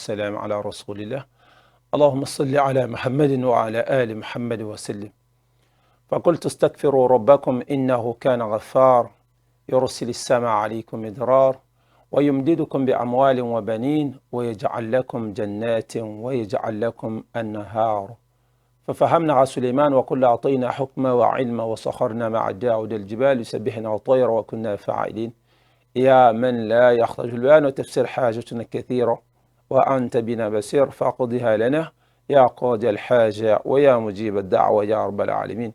والسلام على رسول الله اللهم صل على محمد وعلى آل محمد وسلم فقلت استغفروا ربكم إنه كان غفار يرسل السماء عليكم مدرار ويمددكم بأموال وبنين ويجعل لكم جنات ويجعل لكم النهار ففهمنا سليمان وكل أعطينا حكما وعلما وسخرنا مع داود الجبال يسبحنا والطير وكنا فاعلين يا من لا يخرج البيان وتفسير حاجتنا كثيرة وأنت بنا بصير فاقضها لنا يا قاضي الحاجة ويا مجيب الدعوة يا رب العالمين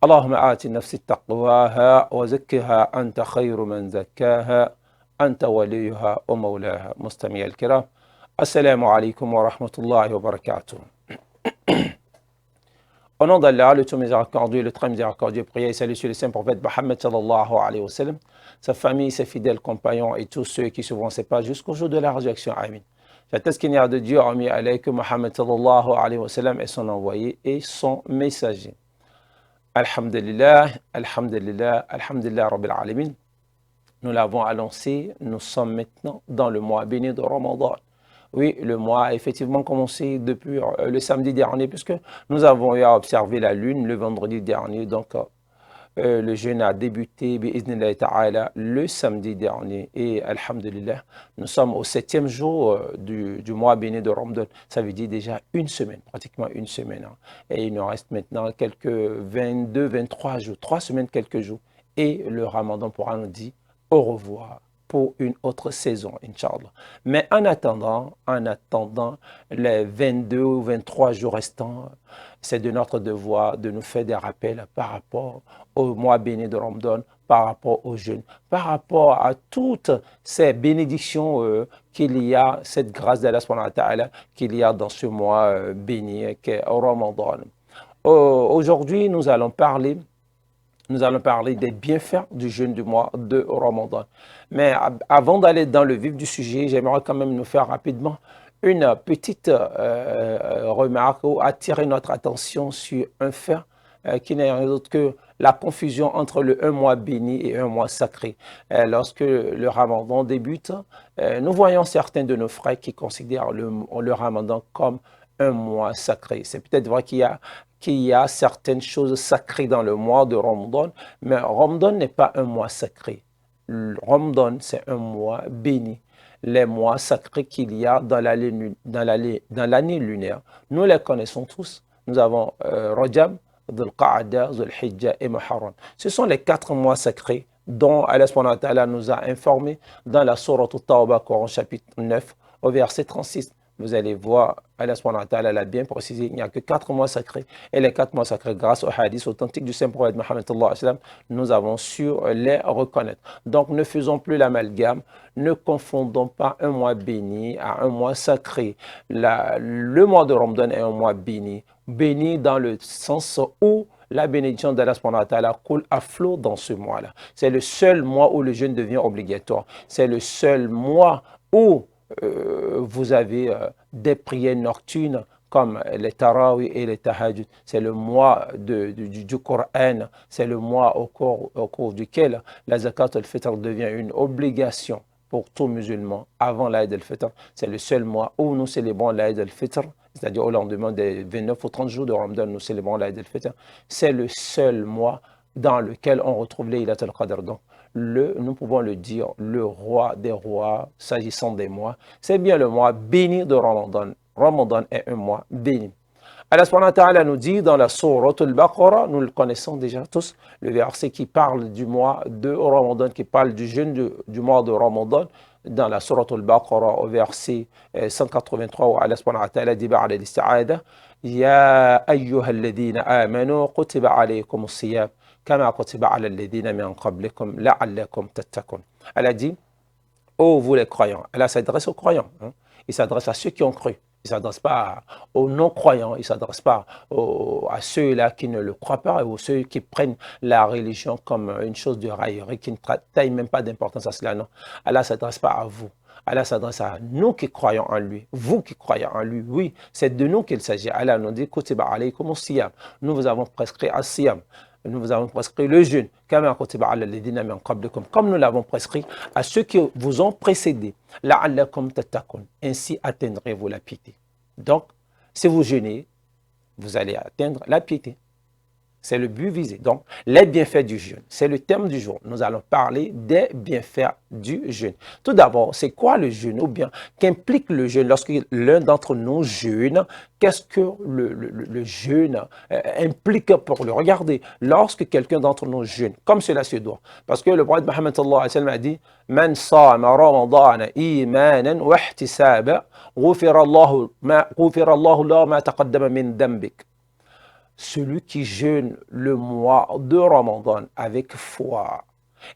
اللهم آت النفس تقواها وزكها أنت خير من زكاها أنت وليها ومولاها. مستمعي الكرام, assalamu alaikum wa rahmatullahi wa barakatuh. Au nom d'Allah, le tout miséricordieux, le très miséricordieux, priez et salut sur le saint prophète Mohammed sallallahu alayhi wa sallam, sa famille, ses fidèles compagnons et tous ceux qui suivront ses pas jusqu'au jour de la résurrection. Amin. J'atteste qu'il n'y a de Dieu remis alayhi Mohammed sallallahu alayhi wa sallam et son envoyé et son messager. Alhamdulillah, alhamdulillah, alhamdulillah rabbil alamin. Nous l'avons annoncé, nous sommes maintenant dans le mois béni de Ramadan. Oui, le mois a effectivement commencé depuis le samedi dernier, puisque nous avons eu à observer la lune le vendredi dernier. Donc, le jeûne a débuté, bi'idhnillah ta'ala, le samedi dernier. Et alhamdulillah, nous sommes au 7e jour du mois béni de Ramadan. Ça veut dire déjà une semaine, pratiquement une semaine. Hein. Et il nous reste maintenant quelques 22, 23 jours, 3 semaines, quelques jours. Et le Ramadan pourra nous dire au revoir pour une autre saison, Inch'Allah. Mais en attendant, les 22 ou 23 jours restants, c'est de notre devoir de nous faire des rappels par rapport au mois béni de Ramadan, par rapport au jeûne, par rapport à toutes ces bénédictions qu'il y a, cette grâce d'Allah subhanahu wa ta'ala qu'il y a dans ce mois béni qu'est Ramadan. Aujourd'hui, nous allons parler des bienfaits du jeûne du mois de Ramadan. Mais avant d'aller dans le vif du sujet, j'aimerais quand même nous faire rapidement une petite remarque ou attirer notre attention sur un fait qui n'est rien d'autre que la confusion entre le un mois béni et un mois sacré. Lorsque le Ramadan débute, nous voyons certains de nos frères qui considèrent le Ramadan comme un mois sacré. C'est peut-être vrai qu'il y a certaines choses sacrées dans le mois de Ramadan, mais Ramadan n'est pas un mois sacré. Ramadan, c'est un mois béni. Les mois sacrés qu'il y a dans l'année lunaire, nous les connaissons tous. Nous avons Rajab, Dhul Qa'ada, Dhul Hijjah et Muharram. Ce sont les 4 mois sacrés dont Allah subhanahu wa ta'ala nous a informés dans la sourate At-Tawbah, Coran chapitre 9, au verset 36. Vous allez voir, Allah subhanahu wa ta'ala l'a bien précisé, il n'y a que 4 mois sacrés. Et les 4 mois sacrés, grâce au hadith authentique du saint prophète Mohammed sallallahu alayhi wa sallam, nous avons su les reconnaître. Donc ne faisons plus l'amalgame, ne confondons pas un mois béni à un mois sacré. Le mois de Ramadan est un mois béni. Béni dans le sens où la bénédiction d'Allah subhanahu wa ta'ala coule à flot dans ce mois-là. C'est le seul mois où le jeûne devient obligatoire. C'est le seul mois où vous avez des prières nocturnes comme les tarawih et les tahajjud. C'est le mois du Coran, c'est le mois au cours duquel la zakat al-fitr devient une obligation pour tout musulman avant l'Aïd al-Fitr. C'est le seul mois où nous célébrons l'Aïd al-Fitr, c'est-à-dire au lendemain des 29 ou 30 jours de Ramadan, nous célébrons l'Aïd al-Fitr. C'est le seul mois dans lequel on retrouve Laylat al-Qadr. Donc, nous pouvons le dire, le roi des rois, s'agissant des mois, c'est bien le mois béni de Ramadan. Ramadan est un mois béni. Allah subhanahu wa ta'ala nous dit dans la sourate al-Baqarah, nous le connaissons déjà tous, le verset qui parle du mois de Ramadan, qui parle du jeûne du mois de Ramadan, dans la sourate al-Baqarah au verset 183 où Allah subhanahu wa ta'ala dit ba'da al-isti'ada ya ayyuhal ladhina amanu kutiba alaykumus siyam kama kutiba ala alladhina min qablikum la'allakum tattaqun. Elle a dit, oh vous les croyants. Elle s'adresse aux croyants. Hein. Il s'adresse à ceux qui ont cru. Il ne s'adresse pas aux non-croyants. Il ne s'adresse pas à ceux-là qui ne le croient pas ou ceux qui prennent la religion comme une chose de raillerie, qui ne taillent même pas d'importance à cela. Non. Allah ne s'adresse pas à vous. Allah s'adresse à nous qui croyons en lui, vous qui croyez en lui. Oui, c'est de nous qu'il s'agit. Allah nous dit, Kutiba alaykum siyam. Nous vous avons prescrit à siyam. nous vous avons prescrit le jeûne, comme nous l'avons prescrit à ceux qui vous ont précédés. Ainsi atteindrez-vous la piété. Donc, si vous jeûnez, vous allez atteindre la piété. C'est le but visé. Donc, les bienfaits du jeûne, c'est le thème du jour. Nous allons parler des bienfaits du jeûne. Tout d'abord, c'est quoi le jeûne? Ou bien, qu'implique le jeûne? Lorsque l'un d'entre nous jeûne, qu'est-ce que le jeûne implique pour le regarder? Lorsque quelqu'un d'entre nous jeûne, comme cela se doit. Parce que le prophète Mohammed sallallahu alayhi wa sallam a dit « Man sama ramadana imanan wa ihtisaba, ghufira Allahu lahu ma taqaddama min dambik » Celui qui jeûne le mois de Ramadan avec foi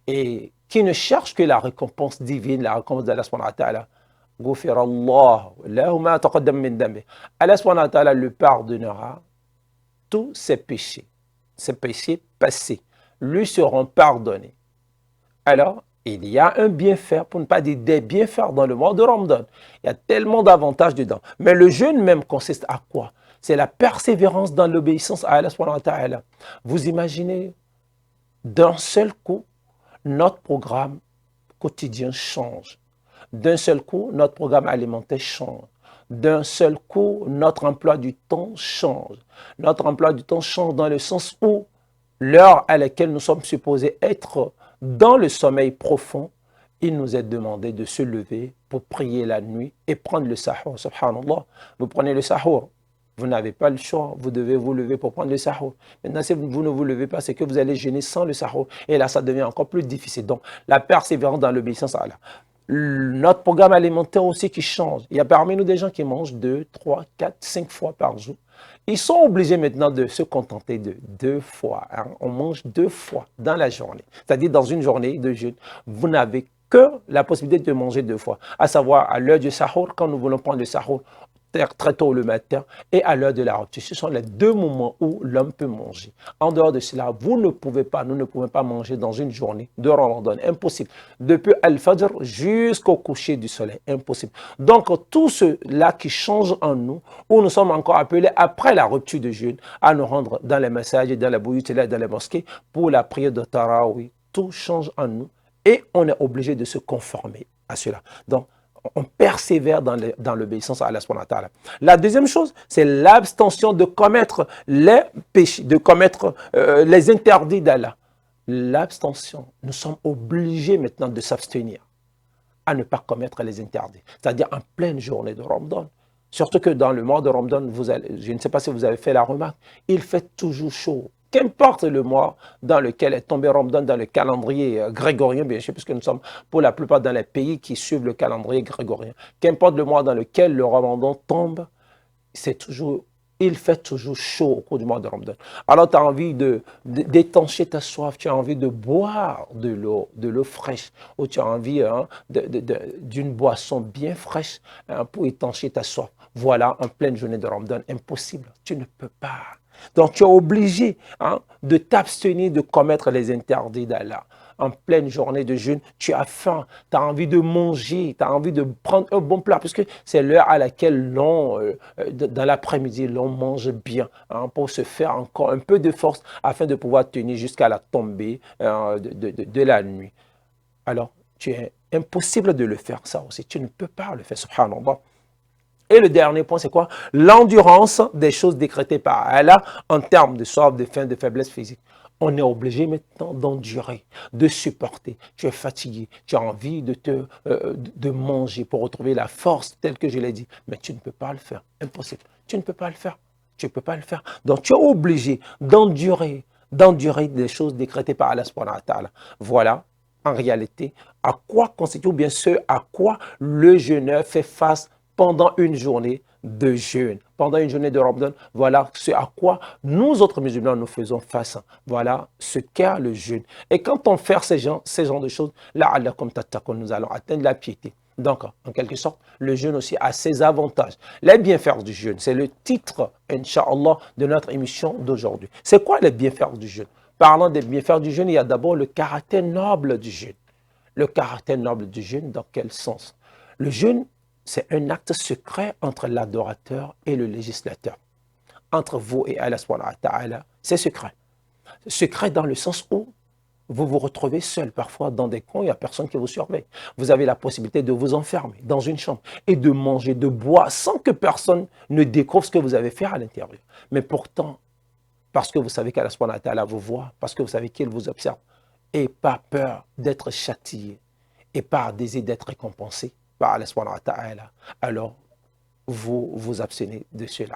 et qui ne cherche que la récompense divine, la récompense d'Allah subhanahu wa ta'ala, Allah subhanahu wa ta'ala le pardonnera tous ses péchés passés, lui seront pardonnés. Alors, il y a un bienfait, pour ne pas dire des bienfaits dans le mois de Ramadan. Il y a tellement d'avantages dedans. Mais le jeûne même consiste à quoi? C'est la persévérance dans l'obéissance à Allah subhanahu wa ta'ala. Vous imaginez, d'un seul coup, notre programme quotidien change. D'un seul coup, notre programme alimentaire change. D'un seul coup, notre emploi du temps change. Notre emploi du temps change dans le sens où l'heure à laquelle nous sommes supposés être dans le sommeil profond, il nous est demandé de se lever pour prier la nuit et prendre le sahur. Subhanallah, vous prenez le sahur. Vous n'avez pas le choix, vous devez vous lever pour prendre le sahur. Maintenant, si vous ne vous levez pas, c'est que vous allez jeûner sans le sahur. Et là, ça devient encore plus difficile. Donc, la persévérance dans l'obéissance à Allah. Notre programme alimentaire aussi qui change. Il y a parmi nous des gens qui mangent 2, 3, 4, 5 fois par jour. Ils sont obligés maintenant de se contenter de 2 fois. Hein. On mange 2 fois dans la journée. C'est-à-dire dans une journée de jeûne, vous n'avez que la possibilité de manger 2 fois. À savoir à l'heure du sahur, quand nous voulons prendre le sahur, très tôt le matin et à l'heure de la rupture. Ce sont les 2 moments où l'homme peut manger. En dehors de cela, nous ne pouvons pas manger dans une journée de Ramadan. Impossible. Depuis Al-Fajr jusqu'au coucher du soleil. Impossible. Donc, tout cela qui change en nous, où nous sommes encore appelés après la rupture de jeûne, à nous rendre dans les messages, dans les bouillottes, dans les mosquées, pour la prière de Tarawih. Tout change en nous et on est obligé de se conformer à cela. Donc, on persévère dans l'obéissance à Allah subhanahu wa ta'ala. La deuxième chose, c'est l'abstention de commettre les péchés, de commettre les interdits d'Allah. L'abstention, nous sommes obligés maintenant de s'abstenir à ne pas commettre les interdits. C'est-à-dire en pleine journée de Ramadan. Surtout que dans le mois de Ramadan, je ne sais pas si vous avez fait la remarque, il fait toujours chaud. Qu'importe le mois dans lequel est tombé Ramadan dans le calendrier grégorien, bien sûr, puisque nous sommes pour la plupart dans les pays qui suivent le calendrier grégorien. Qu'importe le mois dans lequel le Ramadan tombe, il fait toujours chaud au cours du mois de Ramadan. Alors tu as envie d'étancher ta soif, tu as envie de boire de l'eau fraîche, ou tu as envie d'une boisson bien fraîche pour étancher ta soif. Voilà, en pleine journée de Ramadan, impossible, tu ne peux pas. Donc, tu es obligé de t'abstenir de commettre les interdits d'Allah. En pleine journée de jeûne, tu as faim, tu as envie de manger, tu as envie de prendre un bon plat, puisque c'est l'heure à laquelle dans l'après-midi, l'on mange bien, pour se faire encore un peu de force afin de pouvoir tenir jusqu'à la tombée de la nuit. Alors, tu es impossible de le faire, ça aussi. Tu ne peux pas le faire, subhanallah. Et le dernier point, c'est quoi? L'endurance des choses décrétées par Allah en termes de soif, de faim, de faiblesse physique. On est obligé maintenant d'endurer, de supporter. Tu es fatigué, tu as envie de manger pour retrouver la force telle que je l'ai dit. Mais tu ne peux pas le faire. Impossible. Tu ne peux pas le faire. Tu ne peux pas le faire. Donc tu es obligé d'endurer des choses décrétées par Allah subhanahu wa ta'ala. Voilà, en réalité, à quoi constitue, ou bien ce à quoi le jeûneur fait face pendant une journée de jeûne, pendant une journée de Ramadan. Voilà ce à quoi nous autres musulmans nous faisons face. Voilà ce qu'est le jeûne. Et quand on fait ces genres de choses, là, nous allons atteindre la piété. Donc, en quelque sorte, le jeûne aussi a ses avantages. Les bienfaits du jeûne, c'est le titre, Inch'Allah, de notre émission d'aujourd'hui. C'est quoi les bienfaits du jeûne? Parlant des bienfaits du jeûne, il y a d'abord le caractère noble du jeûne. Le caractère noble du jeûne, dans quel sens? Le jeûne, c'est un acte secret entre l'adorateur et le législateur. Entre vous et Allah subhanahu wa ta'ala, c'est secret. Secret dans le sens où vous vous retrouvez seul, parfois dans des coins, il n'y a personne qui vous surveille. Vous avez la possibilité de vous enfermer dans une chambre et de manger, de boire, sans que personne ne découvre ce que vous avez fait à l'intérieur. Mais pourtant, parce que vous savez qu'Allah subhanahu wa ta'ala vous voit, parce que vous savez qu'il vous observe, et pas peur d'être châtié, et par désir d'être récompensé par Allah subhanahu wa ta'ala, alors vous vous abstenez de cela.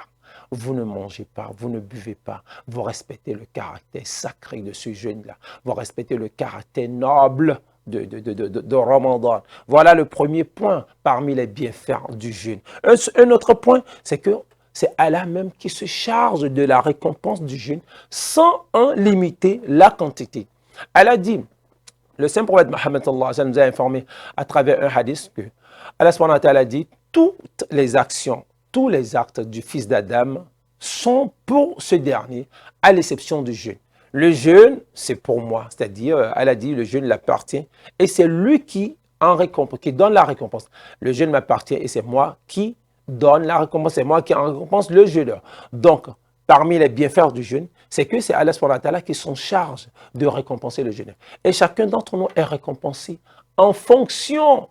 Vous ne mangez pas, vous ne buvez pas, vous respectez le caractère sacré de ce jeûne-là, vous respectez le caractère noble de Ramadan. Voilà le premier point parmi les bienfaits du jeûne. Un autre point, c'est que c'est Allah même qui se charge de la récompense du jeûne sans en limiter la quantité. Allah dit, le saint prophète Mohammed nous a informé à travers un hadith que Allah subhanahu wa ta'ala dit, toutes les actions, tous les actes du fils d'Adam sont pour ce dernier, à l'exception du jeûne. Le jeûne, c'est pour moi, c'est-à-dire, elle a dit, le jeûne l'appartient, et c'est lui qui donne la récompense. Le jeûne m'appartient et c'est moi qui donne la récompense, c'est moi qui en récompense le jeûneur. Donc, parmi les bienfaits du jeûne, c'est que c'est Allah subhanahu wa ta'ala qui s'en charge de récompenser le jeûneur. Et chacun d'entre nous est récompensé en fonction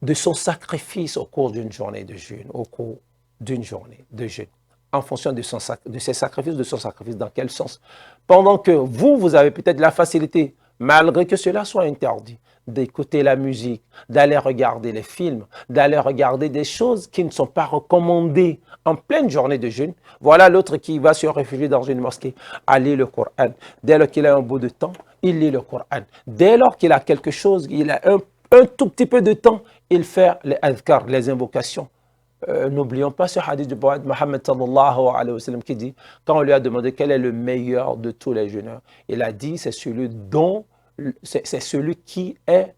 de son sacrifice au cours d'une journée de jeûne, au cours d'une journée de jeûne, en fonction de ses sacrifices, de son sacrifice, dans quel sens? Pendant que vous avez peut-être la facilité, malgré que cela soit interdit, d'écouter la musique, d'aller regarder les films, d'aller regarder des choses qui ne sont pas recommandées en pleine journée de jeûne. Voilà l'autre qui va se réfugier dans une mosquée à lire le Coran. Dès lors qu'il a un bout de temps, il lit le Coran. Dès lors qu'il a quelque chose, il a un tout petit peu de temps, il fait les adhkar, les invocations. N'oublions pas ce hadith du prophète Mohammed sallallahu alayhi wa sallam qui dit, quand on lui a demandé quel est le meilleur de tous les jeûneurs, il a dit c'est celui qui est,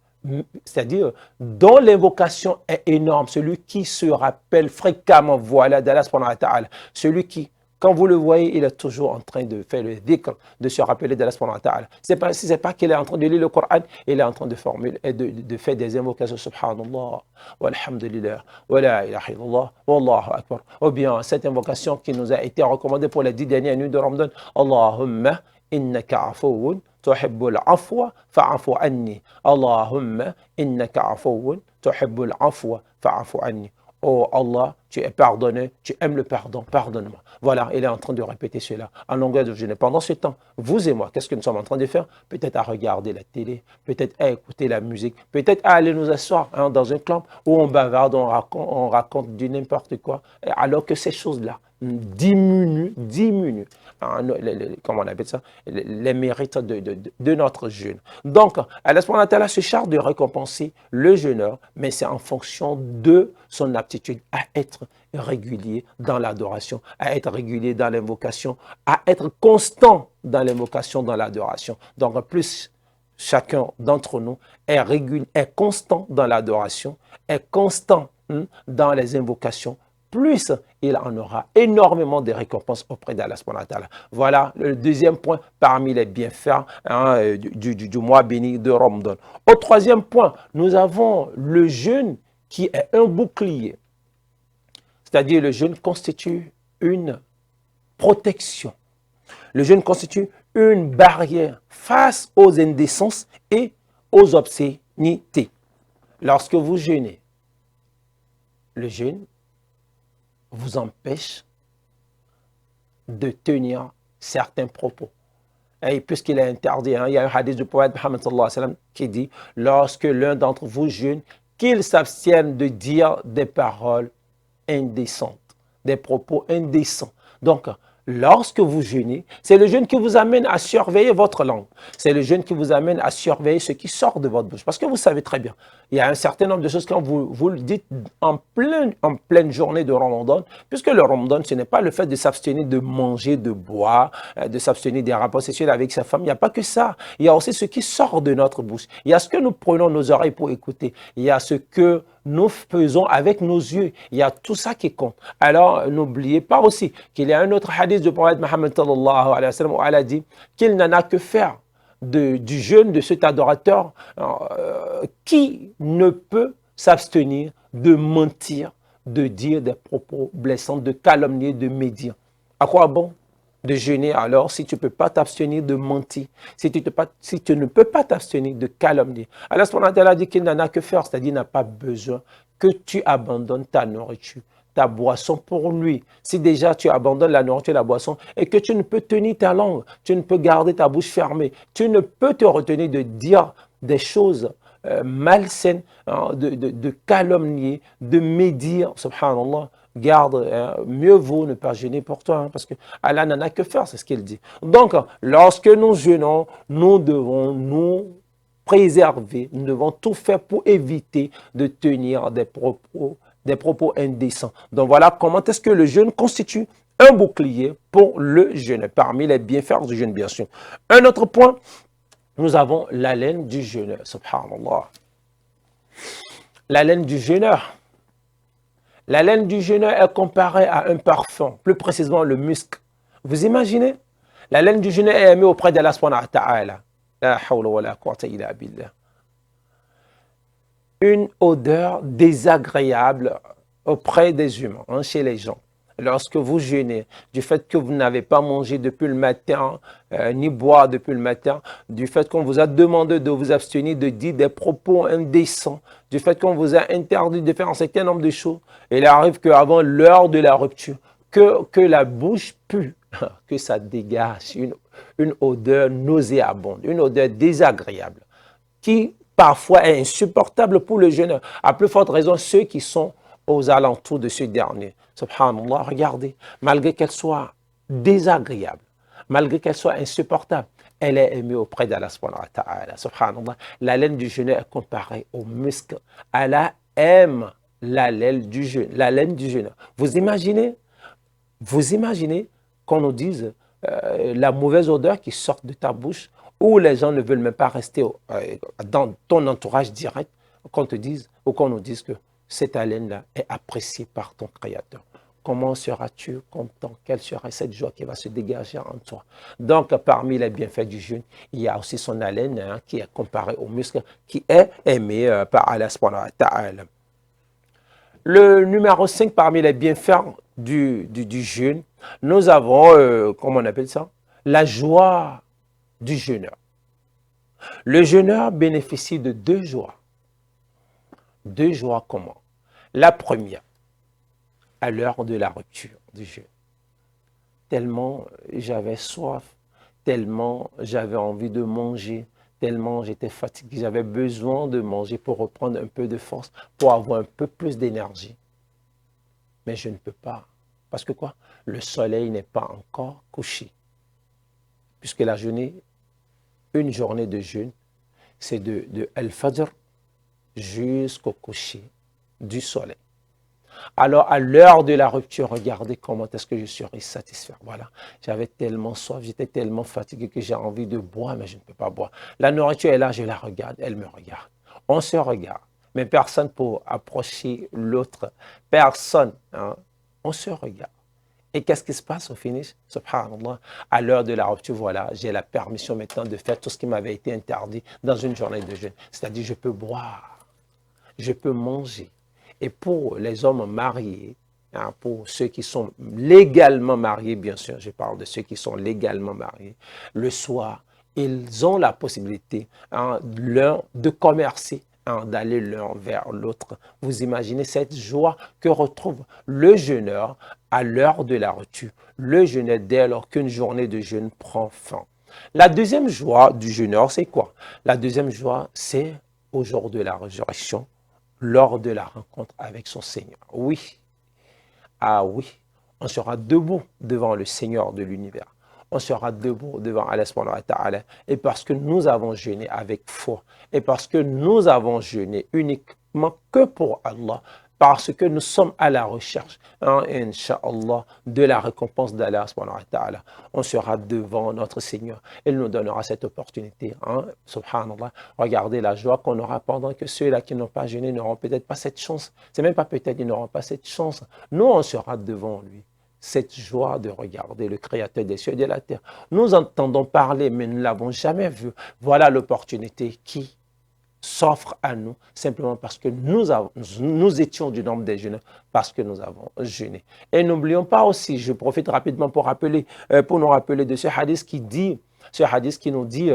c'est-à-dire dont l'invocation est énorme, celui qui se rappelle fréquemment, voilà, d'Allah subhanahu wa ta'ala, celui qui, quand vous le voyez, il est toujours en train de faire le dhikr, de se rappeler d'Allah subhanahu wa ta'ala. Ce n'est pas qu'il est en train de lire le Coran, il est en train de formuler et de faire des invocations, subhanallah, walhamdulillah, wa la ilaha illallah, wallahu akbar. Ou bien cette invocation qui nous a été recommandée pour les 10 dernières nuits de Ramadan, Allahumma innaka afuwun tuhibbul afwa fa'afu anni. Allahumma innaka afuwun tuhibbul afwa fa'afu anni. Oh Allah, tu es pardonné, tu aimes le pardon, pardonne-moi. Voilà, il est en train de répéter cela en longueur de journée. Pendant ce temps, vous et moi, qu'est-ce que nous sommes en train de faire? Peut-être à regarder la télé, peut-être à écouter la musique, peut-être à aller nous asseoir dans un club où on bavarde, on raconte du n'importe quoi, alors que ces choses-là diminuent, comment on appelle ça, les mérites de notre jeûne. Donc, Allah subhanahu wa ta'ala se charge de récompenser le jeûneur, mais c'est en fonction de son aptitude à être régulier dans l'adoration, à être régulier dans l'invocation, à être constant dans l'invocation, dans l'adoration. Donc, plus chacun d'entre nous est constant dans l'adoration, est constant dans les invocations, plus il en aura énormément de récompenses auprès d'Allah subhanahu wa ta'ala. Voilà le deuxième point parmi les bienfaits du mois béni de Ramadan. Au troisième point, nous avons le jeûne qui est un bouclier. C'est-à-dire le jeûne constitue une protection. Le jeûne constitue une barrière face aux indécences et aux obscénités. Lorsque vous jeûnez, le jeûne vous empêche de tenir certains propos. Et puisqu'il est interdit, il y a un hadith du prophète Mohammed sallallahu alayhi wa sallam qui dit « Lorsque l'un d'entre vous jeûne, qu'il s'abstienne de dire des paroles indécentes, des propos indécents. » Donc, lorsque vous jeûnez, c'est le jeûne qui vous amène à surveiller votre langue. C'est le jeûne qui vous amène à surveiller ce qui sort de votre bouche. Parce que vous savez très bien, il y a un certain nombre de choses quand vous le dites en pleine journée de Ramadan, puisque le Ramadan, ce n'est pas le fait de s'abstenir de manger, de boire, de s'abstenir des rapports sexuels avec sa femme. Il n'y a pas que ça. Il y a aussi ce qui sort de notre bouche. Il y a ce que nous prenons nos oreilles pour écouter. Il y a ce que nous faisons avec nos yeux. Il y a tout ça qui compte. Alors, n'oubliez pas aussi qu'il y a un autre hadith du prophète Mohammed sallallahu alayhi wa sallam où elle a dit qu'il n'en a que faire du jeûne de cet adorateur qui ne peut s'abstenir de mentir, de dire des propos blessants, de calomnier, de médire. À quoi bon? de jeûner alors si tu ne peux pas t'abstenir de mentir, si tu ne peux pas t'abstenir de calomnier. Allah subhanahu wa ta'ala dit qu'il n'en a que faire, c'est-à-dire qu'il n'a pas besoin que tu abandonnes ta nourriture, ta boisson pour lui. Si déjà tu abandonnes la nourriture et la boisson et que tu ne peux tenir ta langue, tu ne peux garder ta bouche fermée, tu ne peux te retenir de dire des choses malsaines, hein, de calomnier, de médire, subhanallah, garde, mieux vaut ne pas jeûner pour toi, hein, parce que Allah n'en a que faire, c'est ce qu'il dit. Donc, lorsque nous jeûnons, nous devons nous préserver, nous devons tout faire pour éviter de tenir des propos indécents. Donc voilà comment est-ce que le jeûne constitue un bouclier pour le jeûne, parmi les bienfaits du jeûne bien sûr. Un autre point, nous avons l'haleine du jeûneur, subhanallah. L'haleine du jeûneur. La laine du jeûneur est comparée à un parfum, plus précisément le musc. Vous imaginez? La laine du jeûneur est aimée auprès d'Allah subhanahu wa ta'ala. La hawla wa la quwwata illa billah. Une odeur désagréable auprès des humains, hein, chez les gens. Lorsque vous jeûnez, du fait que vous n'avez pas mangé depuis le matin, ni boire depuis le matin, du fait qu'on vous a demandé de vous abstenir de dire des propos indécents, du fait qu'on vous a interdit de faire un certain nombre de choses, il arrive qu'avant l'heure de la rupture, que la bouche pue, que ça dégage une odeur nauséabonde, une odeur désagréable, qui parfois est insupportable pour le jeûneur. À plus forte raison, ceux qui sont aux alentours de ce dernier. Subhanallah, regardez, malgré qu'elle soit désagréable, malgré qu'elle soit insupportable, elle est aimée auprès d'Allah subhanahu wa ta'ala. Subhanallah, la laine du jeûneur est comparée au musc. Allah aime la laine du jeûneur. La laine du jeûneur. Vous imaginez qu'on nous dise la mauvaise odeur qui sort de ta bouche, où les gens ne veulent même pas rester dans ton entourage direct, qu'on te dise ou qu'on nous dise que cette haleine-là est appréciée par ton Créateur. Comment seras-tu content? Quelle sera cette joie qui va se dégager en toi? Donc, parmi les bienfaits du jeûne, il y a aussi son haleine, hein, qui est comparée au muscle, qui est aimé par Allah subhanahu wa ta'ala. Le numéro 5 parmi les bienfaits du jeûne, nous avons, comment on appelle ça? La joie du jeûneur. Le jeûneur bénéficie de deux joies. Deux joies comment? La première, à l'heure de la rupture du jeûne. Tellement j'avais soif, tellement j'avais envie de manger, tellement j'étais fatigué, j'avais besoin de manger pour reprendre un peu de force, pour avoir un peu plus d'énergie. Mais je ne peux pas. Parce que quoi? Le soleil n'est pas encore couché. Puisque la journée, une journée de jeûne, c'est de Al-Fajr jusqu'au coucher du soleil. Alors, à l'heure de la rupture, regardez comment est-ce que je serai satisfait. Voilà, j'avais tellement soif, j'étais tellement fatigué que j'ai envie de boire, mais je ne peux pas boire. La nourriture est là, je la regarde, elle me regarde. On se regarde, mais personne pour approcher l'autre. Personne, hein? On se regarde. Et qu'est-ce qui se passe au finish? Subhanallah, à l'heure de la rupture, voilà, j'ai la permission maintenant de faire tout ce qui m'avait été interdit dans une journée de jeûne. C'est-à-dire, je peux boire, je peux manger. Et pour les hommes mariés, hein, pour ceux qui sont légalement mariés, bien sûr, je parle de ceux qui sont légalement mariés, le soir, ils ont la possibilité, hein, l'un de commercer, hein, d'aller l'un vers l'autre. Vous imaginez cette joie que retrouve le jeûneur à l'heure de la rupture, le jeûneur dès lors qu'une journée de jeûne prend fin. La deuxième joie du jeûneur, c'est quoi? La deuxième joie, c'est au jour de la résurrection, lors de la rencontre avec son Seigneur. Oui, ah oui, on sera debout devant le Seigneur de l'univers. On sera debout devant Allah subhanahu wa ta'ala. Et parce que nous avons jeûné avec foi, et parce que nous avons jeûné uniquement que pour Allah, parce que nous sommes à la recherche, hein, Inch'Allah, de la récompense d'Allah subhanahu wa ta'ala. On sera devant notre Seigneur. Il nous donnera cette opportunité, hein, subhanallah. Regardez la joie qu'on aura pendant que ceux-là qui n'ont pas jeûné n'auront peut-être pas cette chance. C'est même pas peut-être, ils n'auront pas cette chance. Nous, on sera devant lui. Cette joie de regarder le Créateur des cieux et de la terre. Nous entendons parler, mais nous ne l'avons jamais vu. Voilà l'opportunité qui s'offre à nous simplement parce que nous étions du nombre des jeûneurs, parce que nous avons jeûné. Et n'oublions pas aussi, je profite rapidement pour nous rappeler de ce hadith qui nous dit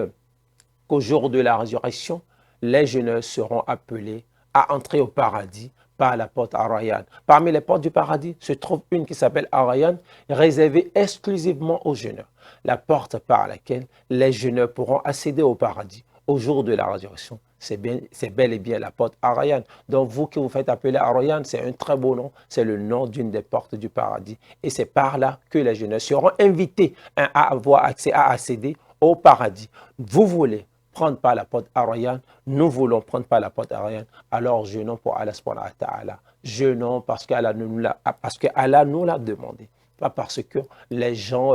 qu'au jour de la résurrection, les jeûneurs seront appelés à entrer au paradis par la porte Ar-Rayyan. Parmi les portes du paradis se trouve une qui s'appelle Ar-Rayyan, réservée exclusivement aux jeûneurs. La porte par laquelle les jeûneurs pourront accéder au paradis au jour de la résurrection. C'est bel et bien la porte Ar-Rayyan. Donc vous qui vous faites appeler Ar-Rayyan, c'est un très beau nom, c'est le nom d'une des portes du paradis. Et c'est par là que les jeûneurs seront invités à avoir accès, à accéder au paradis. Vous voulez prendre par la porte Ar-Rayyan, nous voulons prendre par la porte Ar-Rayyan, alors jeûnons pour Allah subhanahu wa ta'ala. Jeûnons parce qu'Allah nous l'a demandé. Pas parce que les gens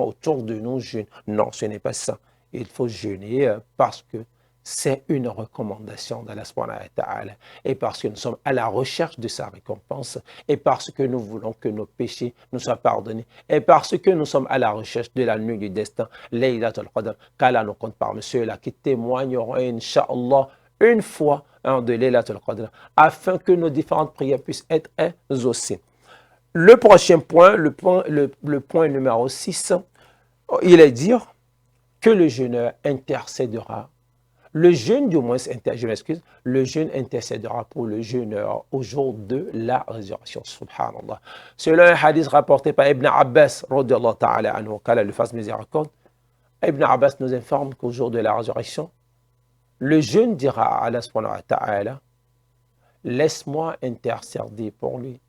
autour de nous jeûnent. Non, ce n'est pas ça. Il faut jeûner parce que c'est une recommandation d'Allah subhanahu wa ta'ala et parce que nous sommes à la recherche de sa récompense et parce que nous voulons que nos péchés nous soient pardonnés et parce que nous sommes à la recherche de la nuit du destin, Laylatul Qadr, qu'Allah nous compte parmi ceux-là qui témoigneront, Inch'Allah, une fois de Laylatul Qadr, afin que nos différentes prières puissent être exaucées. Le prochain point, le point numéro 6, il est dire que le jeûneur intercédera. Le jeûne, du moins, je m'excuse, le jeûne intercédera pour le jeûneur au jour de la résurrection. Subhanallah. Selon un hadith rapporté par Ibn Abbas, radiyallahu ta'ala anhu, qu'Allah lui fasse miséricorde, Ibn Abbas nous informe qu'au jour de la résurrection, le jeûne dira à Allah subhanahu wa ta'ala, laisse-moi intercéder pour lui,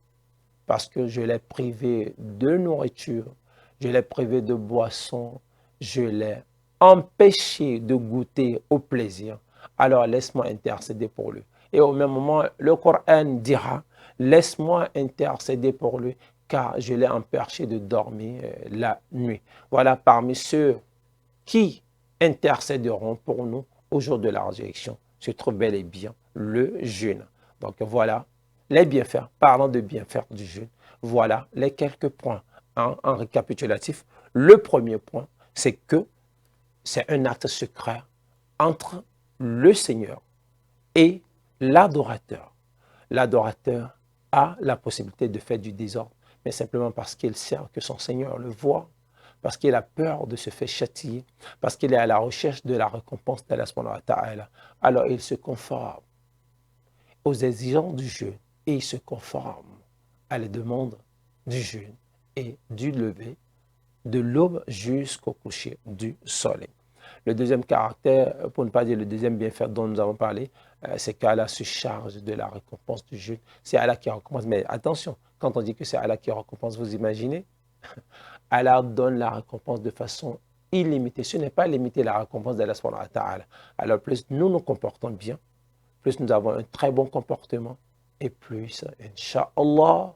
parce que je l'ai privé de nourriture, je l'ai privé de boisson, je l'ai empêché de goûter au plaisir. Alors laisse-moi intercéder pour lui. Et au même moment, le Coran dira, laisse-moi intercéder pour lui, car je l'ai empêché de dormir la nuit. Voilà, parmi ceux qui intercéderont pour nous au jour de la résurrection, se trouve bel et bien le jeûne. Donc voilà les bienfaits. Parlant de bienfaits du jeûne, voilà les quelques points en récapitulatif. Le premier point, c'est que c'est un acte secret entre le Seigneur et l'adorateur. L'adorateur a la possibilité de faire du désordre, mais simplement parce qu'il sait que son Seigneur le voit, parce qu'il a peur de se faire châtier, parce qu'il est à la recherche de la récompense d'Allah subhanahu wa ta'ala. Alors il se conforme aux exigences du jeûne et il se conforme à la demande du jeûne et du lever de l'aube jusqu'au coucher du soleil. Le deuxième caractère, pour ne pas dire le deuxième bienfait dont nous avons parlé, c'est qu'Allah se charge de la récompense du jeûne. C'est Allah qui récompense. Mais attention, quand on dit que c'est Allah qui récompense, vous imaginez, Allah donne la récompense de façon illimitée. Ce n'est pas limité la récompense d'Allah subhanahu wa ta'ala. Alors plus nous nous comportons bien, plus nous avons un très bon comportement, et plus, Inch'Allah,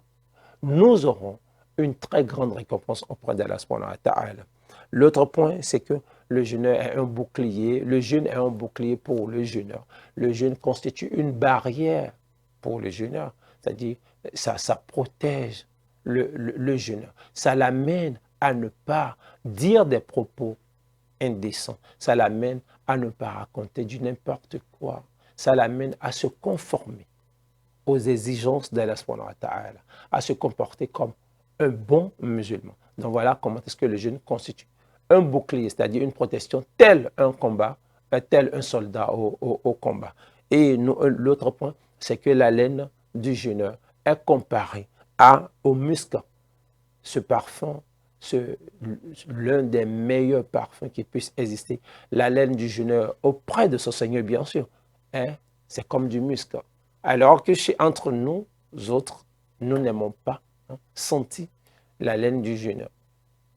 nous aurons une très grande récompense auprès d'Allah subhanahu wa ta'ala. L'autre point, c'est que le jeûneur est un bouclier. Le jeûne est un bouclier pour le jeûneur. Le jeûne constitue une barrière pour le jeûneur. C'est-à-dire, ça protège le jeûneur. Ça l'amène à ne pas dire des propos indécents. Ça l'amène à ne pas raconter du n'importe quoi. Ça l'amène à se conformer aux exigences d'Allah subhanahu wa ta'ala, à se comporter comme un bon musulman. Donc voilà comment est-ce que le jeûne constitue un bouclier, c'est-à-dire une protection, tel un combat, tel un soldat au combat. Et l'autre point, c'est que la laine du jeûneur est comparée au musc. Ce parfum, l'un des meilleurs parfums qui puisse exister. La laine du jeûneur auprès de son Seigneur, bien sûr, c'est comme du musc. Alors que entre nous autres, nous n'aimons pas sentir la laine du jeûneur.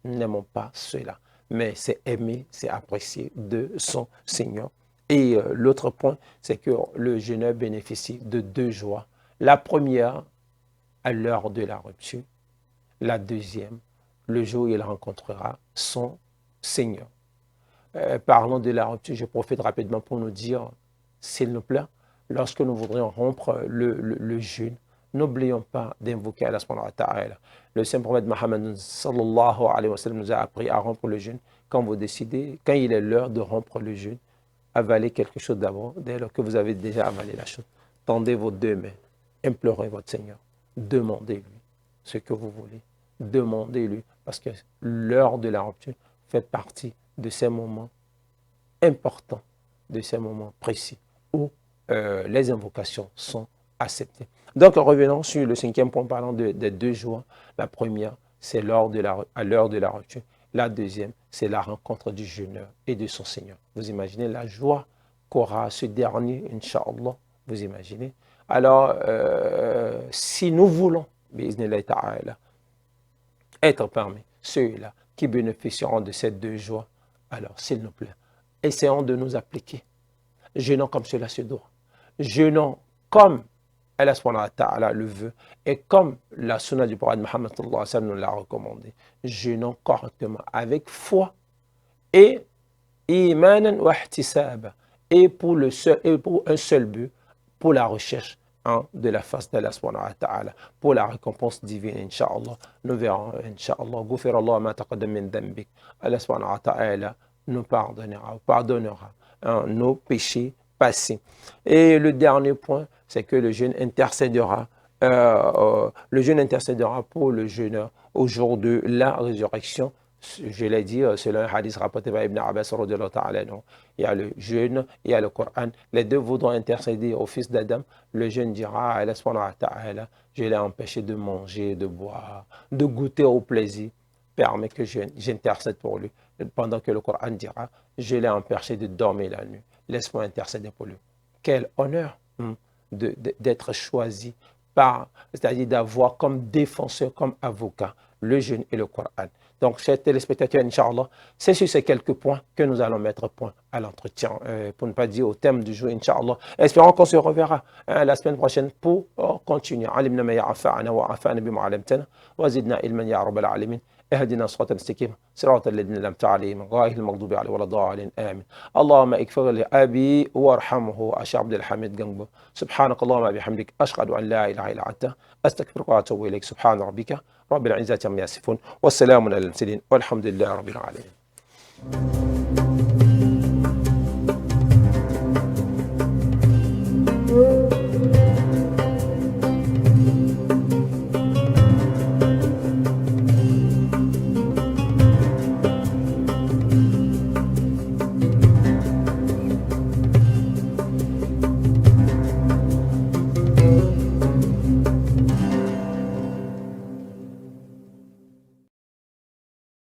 Nous n'aimons pas cela. Mais c'est aimé, c'est apprécié de son Seigneur. Et l'autre point, c'est que le jeûneur bénéficie de deux joies. La première, à l'heure de la rupture. La deuxième, le jour où il rencontrera son Seigneur. Parlons de la rupture, je profite rapidement pour nous dire, s'il nous plaît, lorsque nous voudrions rompre le jeûne, n'oublions pas d'invoquer Allah subhanahu wa ta'ala. Le saint prophète Mohammed sallallahu alayhi wa sallam nous a appris à rompre le jeûne quand vous décidez, quand il est l'heure de rompre le jeûne. avalez quelque chose d'abord. Dès lors que vous avez déjà avalé la chose, tendez vos deux mains, implorez votre Seigneur, demandez-lui ce que vous voulez. Demandez-lui, parce que l'heure de la rupture fait partie de ces moments importants, de ces moments précis où les invocations sont acceptées. Donc, revenons sur le cinquième point, parlant des 2 jours. La première, c'est à l'heure de la rupture. La deuxième, c'est la rencontre du jeûneur et de son Seigneur. Vous imaginez la joie qu'aura ce dernier, Inch'Allah, vous imaginez. Alors, si nous voulons, bi'iznillahi ta'ala, être parmi ceux-là qui bénéficieront de ces 2 jours, alors, s'il nous plaît, essayons de nous appliquer. Jeûnons comme cela se doit. Jeûnons comme Allah subhanahu wa ta'ala le veut et comme la sunna du prophète Mohammed sallallahu alayhi wa sallam nous l'a recommandé. Jeûnons correctement avec foi et imanan wa ihtisab et pour un seul but, pour la recherche de la face d'Allah subhanahu wa ta'ala, pour la récompense divine, Inch'Allah. Nous verrons, Inch'Allah, Ghufira Allah ma taqaddam min dhanbik. Allah subhanahu wa ta'ala nous pardonnera nos péchés passés. Et le dernier point, c'est que le jeûne intercédera pour le jeûneur au jour de la résurrection. Je l'ai dit, selon un hadith rapporté par Ibn Abbas, il y a le jeûne, il y a le Coran. Les deux voudront intercéder au fils d'Adam. Le jeûne dira à Allah subhanahu wa ta'ala, je l'ai empêché de manger, de boire, de goûter au plaisir. Permet que j'intercède pour lui. Pendant que le Coran dira, je l'ai empêché de dormir la nuit. Laisse-moi intercéder pour lui. Quel honneur d'être choisi c'est-à-dire d'avoir comme défenseur, comme avocat, le jeûne et le Coran. Donc, chers téléspectateurs, Inch'Allah, c'est sur ces quelques points que nous allons mettre point à l'entretien, pour ne pas dire au thème du jour, Inch'Allah. Espérons qu'on se reverra la semaine prochaine pour continuer. Alimna ma ya'afa'ana wa afa'ana bima 'allamtana wa zidna ilman ya rabbal alamin. اهدنا صراطا مستقيما صراط الذين انعمت عليهم غير المغضوب عليهم ولا الضالين امين اللهم اغفر لابي وارحمه اشي عبد الحميد جنبه سبحانك اللهم بحمدك اشهد ان لا اله الا انت استغفرك واتوب اليك سبحان ربك رب العزه عما يصفون والسلام على المرسلين والحمد لله رب العالمين.